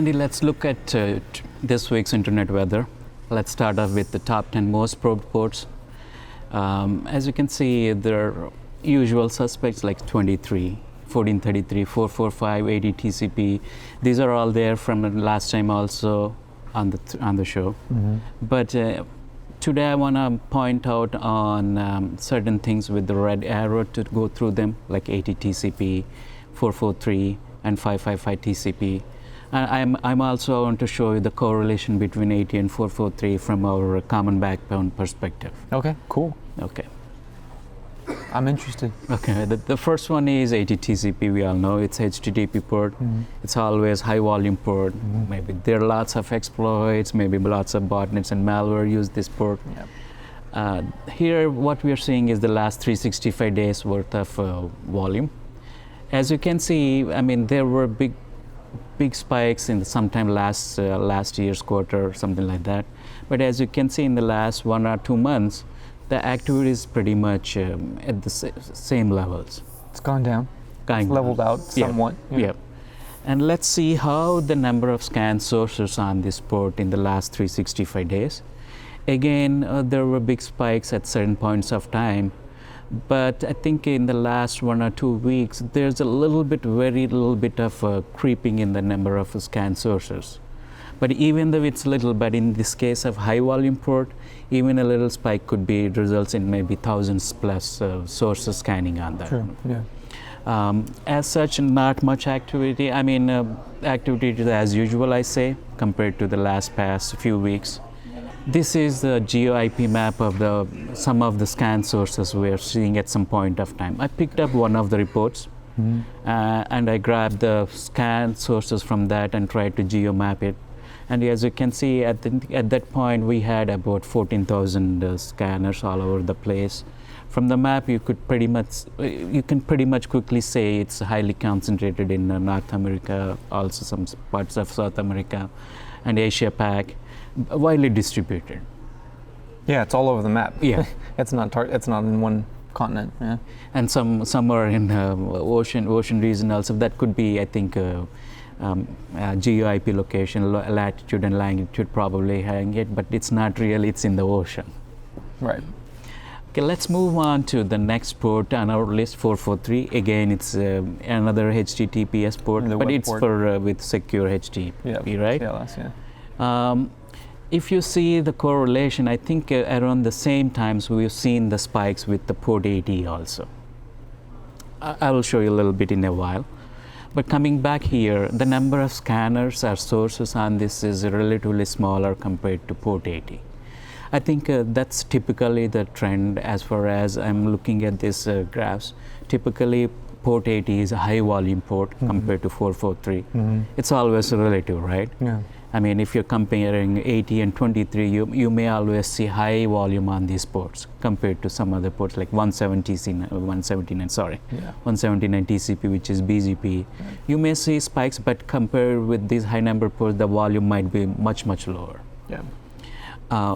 Andy, let's look at this week's internet weather. Let's start off with the top 10 most probed ports. As you can see, there are usual suspects like 23, 1433, 445, AT TCP. These are all there from last time also on the show. Mm-hmm. But today I want to point out on certain things with the red arrow to go through them, like AT TCP, 443, and 555 TCP. I'm also want to show you the correlation between AT and 443 from our common backbone perspective. Okay, cool. Okay. I'm interested. Okay, the first one is AT TCP. We all know it's HTTP port. Mm-hmm. It's always high volume port. Mm-hmm. Maybe there are lots of exploits, maybe lots of botnets and malware use this port. Yep. Here what we are seeing is the last 365 days worth of volume. As you can see, I mean, there were big spikes in sometime last year's quarter, something like that. But as you can see in the last 1 or 2 months, the activity is pretty much at the same levels. It's gone down. It's leveled out somewhat. Yeah. Yeah. And let's see how the number of scan sources on this port in the last 365 days. Again, there were big spikes at certain points of time. But I think in the last 1 or 2 weeks, there's very little bit of creeping in the number of scan sources. But even though it's little, but in this case of high volume port, even a little spike could be results in maybe thousands plus sources scanning on that. True. Yeah. As such, not much activity. I mean, activity is as usual, I say, compared to the past few weeks. This is the geo-IP map of some of the scan sources we are seeing at some point of time. I picked up one of the reports, mm-hmm. And I grabbed the scan sources from that and tried to geo-map it. And as you can see, at that point, we had about 14,000 scanners all over the place. From the map, you can pretty much quickly say it's highly concentrated in North America, also some parts of South America, and Asia Pac. Widely distributed. Yeah, it's all over the map. Yeah, it's not in one continent. Yeah, and some are in ocean region also. That could be, I think, geo-IP location, latitude and longitude probably having it, but it's not really. It's in the ocean. Right. Okay, let's move on to the next port on our list, 443. Again, it's another HTTPS port, but it's port. For with secure HTTP, right? TLS, yeah. If you see the correlation, I think around the same times we've seen the spikes with the port 80 also. I will show you a little bit in a while. But coming back here, the number of scanners or sources on this is relatively smaller compared to port 80. I think that's typically the trend as far as I'm looking at these graphs. Typically, port 80 is a high volume port mm-hmm. compared to 443. Mm-hmm. It's always relative, right? Yeah. I mean, if you're comparing 80 and 23, you may always see high volume on these ports compared to some other ports like 179 TCP, which is BGP. Right. You may see spikes, but compared with these high number ports, the volume might be much lower. Yeah.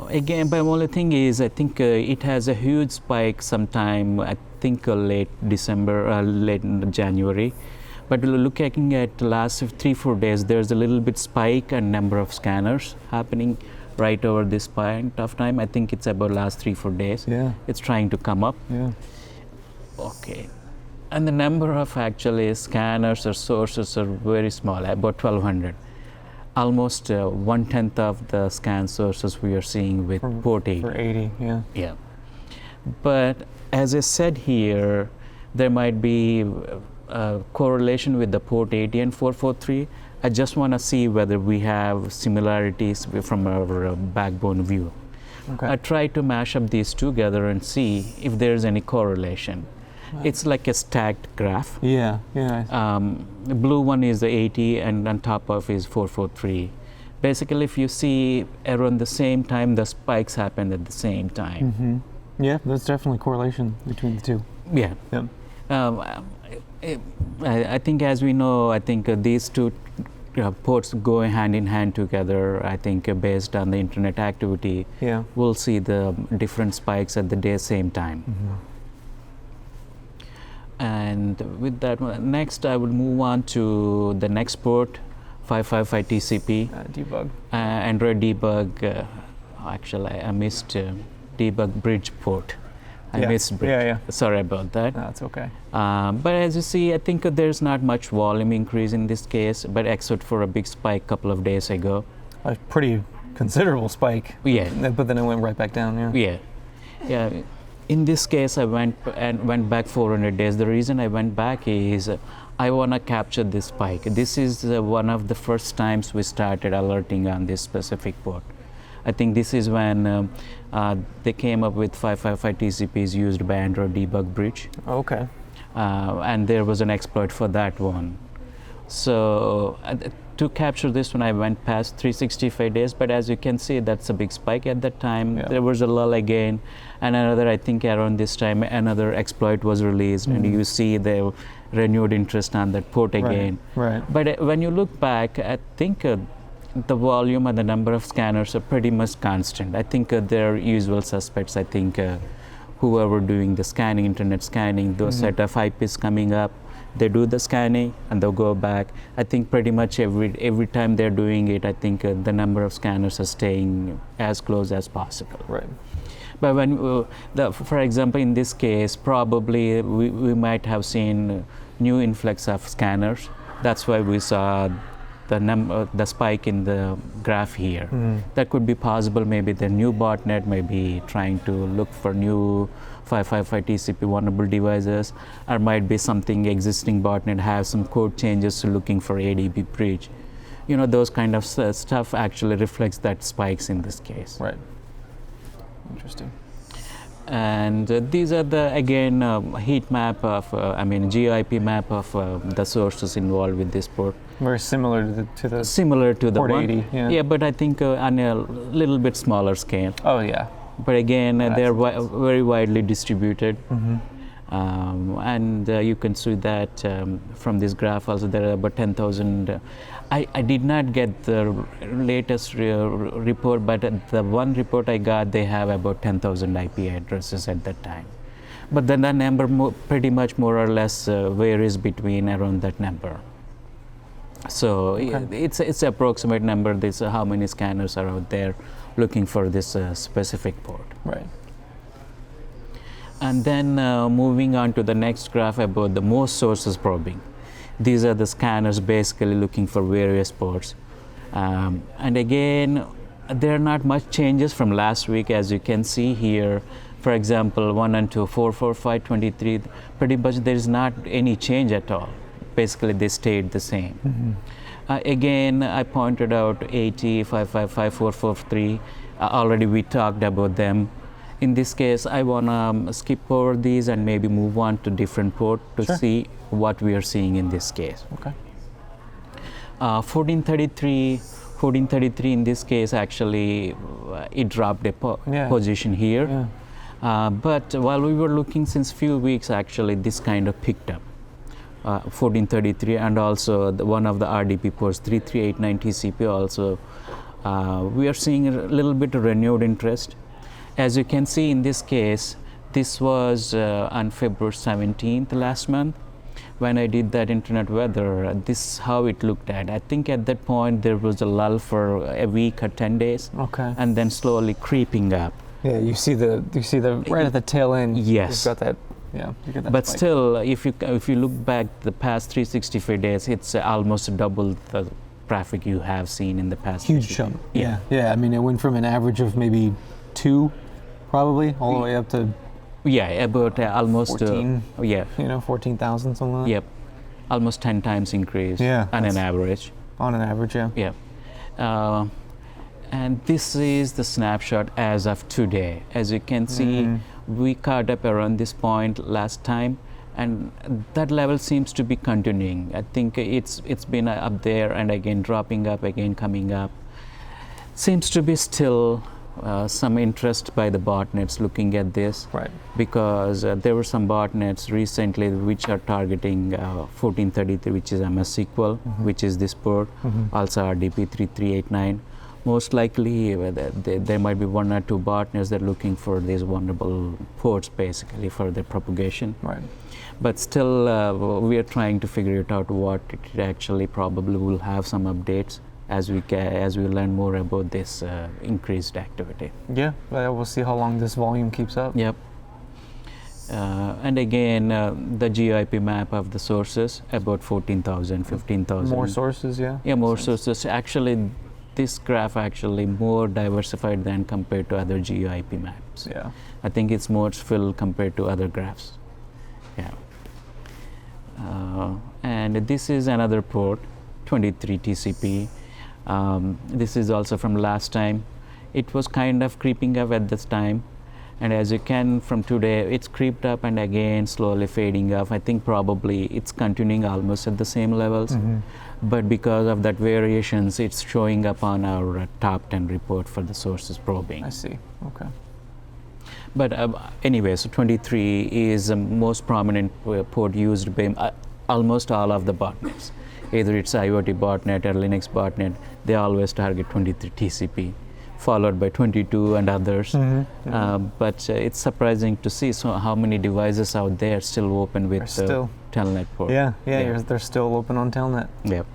Again, but only thing is, I think it has a huge spike sometime, I think late December, late January. But looking at the last 3-4 days, there's a little bit spike and number of scanners happening right over this point of time. I think it's about last 3-4 days. Yeah. It's trying to come up. Yeah. Okay. And the number of actually scanners or sources are very small, about 1,200. Almost 1/10 of the scan sources we are seeing with port 80. For 80, yeah. Yeah. But as I said here, there might be correlation with the port 80 and 443. I just want to see whether we have similarities from our backbone view. Okay. I try to mash up these together and see if there's any correlation. It's like a stacked graph. Yeah, yeah. The blue one is the 80 and on top of is 443. Basically, if you see around the same time, the spikes happen at the same time. Mm-hmm. Yeah, there's definitely correlation between the two. Yeah. Yep. I think, as we know, I think these two ports go hand in hand together. I think based on the internet activity, we'll see the different spikes at the same time. Mm-hmm. And with that, next I will move on to the next port, 555 TCP, debug. Android debug. Actually, I missed debug bridge port. I missed bridge. Yeah. Sorry about that. That's okay. But as you see, I think there's not much volume increase in this case, but except for a big spike a couple of days ago. A pretty considerable spike. Yeah. But then it went right back down. Yeah. In this case, I went back 400 days. The reason I went back is I want to capture this spike. This is one of the first times we started alerting on this specific port. I think this is when they came up with 555 TCPs used by Android debug bridge. Okay. And there was an exploit for that one. So to capture this one, I went past 365 days, but as you can see, that's a big spike at that time. Yeah. There was a lull again, and another, I think around this time, another exploit was released, and you see the renewed interest on that port again. Right. But when you look back, I think the volume and the number of scanners are pretty much constant. I think they're usual suspects. I think whoever doing the scanning, internet scanning, those set of IPs coming up, they do the scanning and they'll go back. I think pretty much every time they're doing it, I think the number of scanners are staying as close as possible. Right. But when, for example, in this case, probably we might have seen new influx of scanners. That's why we saw the spike in the graph here. That could be possible. Maybe the new botnet may be trying to look for new 555 TCP vulnerable devices, or might be something existing botnet have some code changes to looking for ADB breach. You know, those kind of stuff actually reflects that spikes in this case. Right. Interesting. And these are the again heat map of GIP map of the sources involved with this port. Very similar to the similar to the port one. 80. Yeah, but I think on a little bit smaller scale. Oh yeah. But again, they're very widely distributed. And you can see that from this graph also there are about 10,000. I did not get the latest report, but the one report I got, they have about 10,000 IP addresses at that time. But then the number pretty much more or less varies between around that number. So it's an approximate number. This how many scanners are out there looking for this specific port. Right. And then moving on to the next graph about the most sources probing. These are the scanners basically looking for various ports. And again, there are not much changes from last week, as you can see here. For example, 1 and 2, 4, 4, 5, 23, pretty much there is not any change at all. Basically, they stayed the same. Again, I pointed out AT, 555, 443. Already we talked about them. In this case, I want to skip over these and maybe move on to different port to see what we are seeing in this case. Okay. 1433 in this case, actually, it dropped a position here. But while we were looking since few weeks, actually, this kind of picked up. 1433 and also one of the RDP ports, 3389 TCP also. We are seeing a little bit of renewed interest. As you can see in this case, this was on February 17th last month when I did that internet weather. This is how it looked at. I think at that point there was a lull for a week or 10 days, and then slowly creeping up. Yeah, you see the right at the tail end. Yes. You've got that. Yeah, you get that. But spike. still, if you look back the past 365 days, it's almost double the traffic you have seen in the past. Huge jump. Yeah. I mean, it went from an average of maybe 2, probably, all the way up to about almost 14. 14,000 something like that. Yep, almost 10 times increase. On an average. On an average, yeah. Yeah. And this is the snapshot as of today. As you can see, we caught up around this point last time, and that level seems to be continuing. I think it's been up there and again dropping up, again coming up. Seems to be still some interest by the botnets looking at this, because there were some botnets recently which are targeting 1433, which is MS-SQL, which is this port, also RDP 3389. most likely there might be one or two botnets that are looking for these vulnerable ports basically for their propagation. Right. But still, we are trying to figure it out what it actually probably will have some updates as we learn more about this increased activity. Yeah, we'll see how long this volume keeps up. Yep. And again, the GIP map of the sources, about 14,000, 15,000. More sources, yeah? Yeah, more sources. Actually, this graph actually more diversified than compared to other GIP maps. Yeah. I think it's more filled compared to other graphs. Yeah. And this is another port, 23 TCP. This is also from last time. It was kind of creeping up at this time. And as you can from today, it's creeped up and again slowly fading off. I think probably it's continuing almost at the same levels. Mm-hmm. But because of that variations, it's showing up on our top 10 report for the sources probing. I see. Okay. But anyway, so 23 is the most prominent port used by almost all of the botnets. Either it's IoT botnet or Linux botnet, they always target 23 TCP, followed by 22 and others. Mm-hmm. Mm-hmm. But it's surprising to see how many devices out there still open with Telnet port. Yeah, they're still open on Telnet. Yep.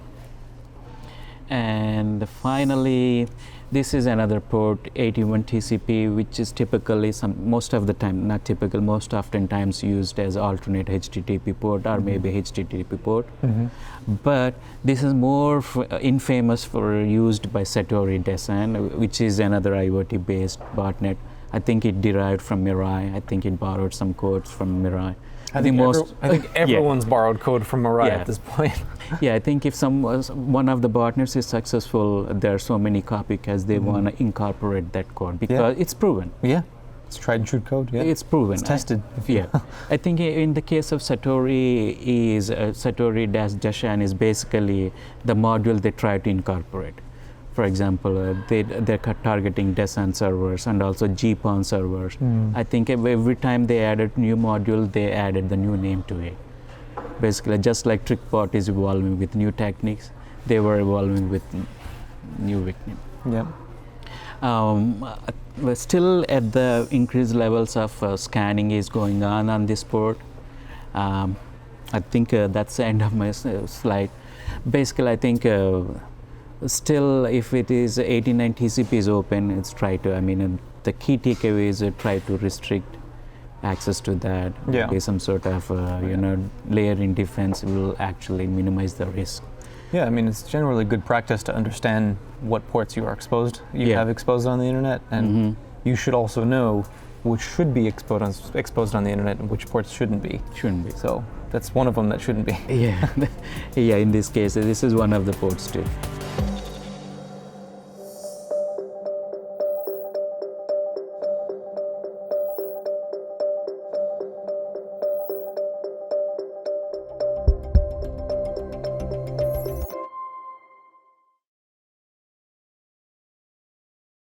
And finally, this is another port, 81 TCP, which is typically most often times used as alternate HTTP port or maybe HTTP port. Mm-hmm. But this is more infamous for used by Satori Desan, which is another IoT-based botnet. I think it derived from Mirai. I think it borrowed some codes from Mirai. I think everyone's borrowed code from Mirai at this point. Yeah, I think if one of the botnets is successful, there are so many copycats, they want to incorporate that code because it's proven. Yeah, it's tried and true code. Yeah, it's proven. It's tested. I think in the case of Satori, Satori-Dashan is basically the module they try to incorporate. For example, they're targeting Desan servers and also GPON servers. I think every time they added new module, they added the new name to it. Basically, just like TrickBot is evolving with new techniques, they were evolving with new victim. Yeah. We're still at the increased levels of scanning is going on this port. I think that's the end of my slide. Basically, I think still, if it is 89 TCP is open, it's the key takeaway is try to restrict access to that. Maybe some sort of layer in defense will actually minimize the risk. Yeah, it's generally good practice to understand what ports you have exposed on the internet, and you should also know which should be exposed on the internet and which ports shouldn't be. So that's one of them that shouldn't be. Yeah, in this case, this is one of the ports too.